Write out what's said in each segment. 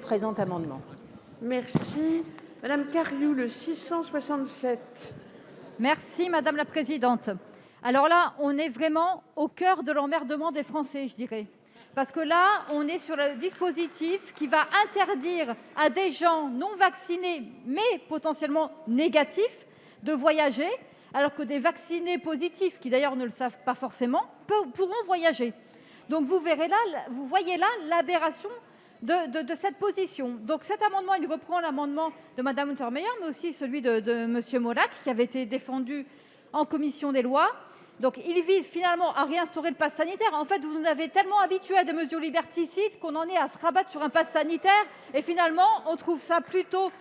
présent amendement. Merci. Madame Cariou, le 667. Merci madame la présidente. Alors là, on est vraiment au cœur de l'emmerdement des Français, je dirais. Parce que là, on est sur le dispositif qui va interdire à des gens non vaccinés, mais potentiellement négatifs, de voyager, alors que des vaccinés positifs, qui d'ailleurs ne le savent pas forcément, pourront voyager. Donc vous voyez là l'aberration de cette position. Donc cet amendement, il reprend l'amendement de Madame Untermeyer, mais aussi celui de Monsieur Molac, qui avait été défendu en commission des lois. Donc il vise finalement à réinstaurer le pass sanitaire. En fait, vous nous avez tellement habitués à des mesures liberticides qu'on en est à se rabattre sur un pass sanitaire. Et finalement, on trouve ça plutôt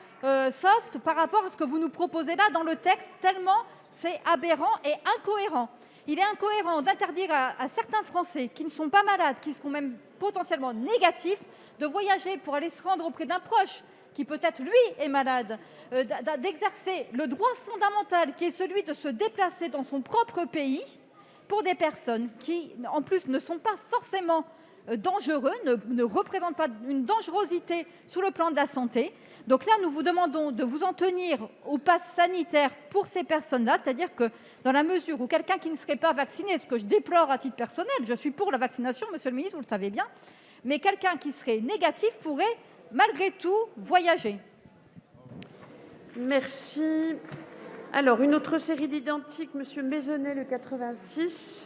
soft par rapport à ce que vous nous proposez là dans le texte, tellement c'est aberrant et incohérent. Il est incohérent d'interdire à certains Français qui ne sont pas malades, qui seront même potentiellement négatifs, de voyager pour aller se rendre auprès d'un proche qui peut-être lui est malade, d'exercer le droit fondamental qui est celui de se déplacer dans son propre pays pour des personnes qui, en plus, ne sont pas forcément dangereux, ne représentent pas une dangerosité sur le plan de la santé. Donc là, nous vous demandons de vous en tenir au pass sanitaire pour ces personnes-là, c'est-à-dire que dans la mesure où quelqu'un qui ne serait pas vacciné, ce que je déplore à titre personnel, je suis pour la vaccination, monsieur le ministre, vous le savez bien, mais quelqu'un qui serait négatif pourrait malgré tout voyager. Merci. Alors, une autre série d'identique, monsieur Maisonnet, le 86.